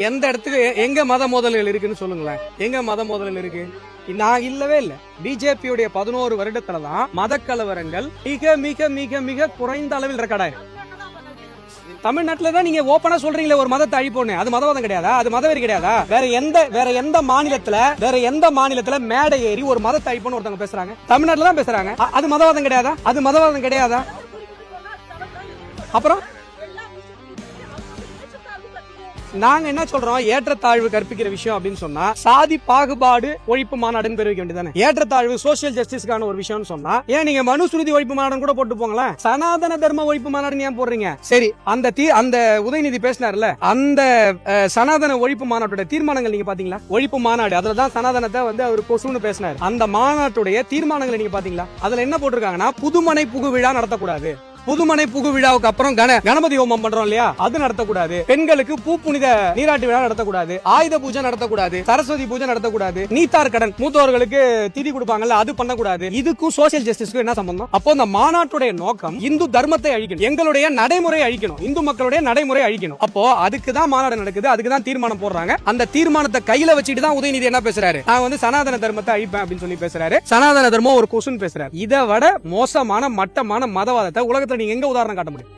எந்த இடத்துக்கு எங்க மத மோதல்கள் இருக்குன்னு சொல்லுங்களேன். எங்க மத மோதல்கள் இருக்கு? நான் இல்லவே இல்ல. பிஜேபியுடைய 11 வருடத்துல தான் மத கலவரங்கள் மிக மிக மிக மிக குறைந்த அளவில் ரெக்கார்ட். தமிழ்நாட்டுல தான் நீங்க ஓபனா சொல்றீங்களே ஒரு மதத்தை அழிப்போன்னு, அது மதவாதம் கிடையாதா? அது மதவெறி கிடையாதா? வேற எந்த மாநிலத்துல மேடை ஏறி ஒரு மதத்தை அழிப்போன்னு ஒருத்தவங்க பேசுறாங்க? தமிழ்நாட்டுல தான் பேசுறாங்க. அது மதவாதம் கிடையாதா? அது மதவாதம் கிடையாதா? அப்புறம் நாங்க என்ன சொல்றோம், ஏற்றத்தாழ்வு கற்பிக்கிற விஷயம் அப்படின்னு சொன்னா சாதி பாகுபாடு ஒழிப்பு மாநாடுன்னு தெரிவிக்க வேண்டியதானே. ஏற்றத்தாழ்வு சோசியல் ஜஸ்டிஸ்க்கான ஒரு விஷயம்னு சொன்னா ஏன் நீங்க மனுஸ்மிருதி ஒழிப்பு மாநாடு கூட போட்டு போங்களேன். சனாதன தர்ம ஒழிப்பு மாநாடு ஏன் போடுறீங்க? சரி, அந்த உதயநிதி பேசினார்ல, அந்த சனாதன ஒழிப்பு மாநாட்டோட தீர்மானங்கள் நீங்க பாத்தீங்களா? ஒழிப்பு மாநாடு, அதுலதான் சனாதனத்தை வந்து அவர் கொசுன்னு பேசினார். அந்த மாநாட்டுடைய தீர்மானங்களை நீங்க பாத்தீங்களா? அதுல என்ன போட்டிருக்காங்கன்னா, புதுமனை புகு விழா நடத்தக்கூடாது. புதுமனை புகு விழாவுக்கு அப்புறம் கணபதி ஹோமம் பண்றோம் இல்லையா, அது நடத்தக்கூடாது. பெண்களுக்கு பூ புனித நீராட்டு விழா நடத்தக்கூடாது. ஆயுத பூஜை நடத்தக்கூடாது. சரஸ்வதி பூஜை நடத்தக்கூடாது. நீத்தார் கடன் மூத்தவர்களுக்கு திதி கொடுப்பாங்கல்ல, அது பண்ணக்கூடாது. இதுக்கும் சோசியல் ஜஸ்டிஸ்க்கும் என்ன சம்பந்தம்? அப்போ இந்த மாநாட்டுடைய நோக்கம் இந்து தர்மத்தை அழிக்கணும், எங்களுடைய நடைமுறை அழிக்கணும், இந்து மக்களுடைய நடைமுறை அழிக்கணும். அப்போ அதுக்கு தான் மாநாடு நடக்குது, அதுக்கு தான் தீர்மானம் போடுறாங்க. அந்த தீர்மானத்தை கையில வச்சுட்டு தான் உதயநிதி என்ன பேசுறாரு, நான் வந்து சனாதன தர்மத்தை அழிப்பேன் அப்படின்னு சொல்லி பேசுறாரு. சனாதன தர்மம் ஒரு கொசுன்னு பேசுறாரு. இதை விட மோசமான மட்டமான மதவாதத்தை உலகத்துல நீங்க எங்க உதாரணம் காட்ட முடியும்?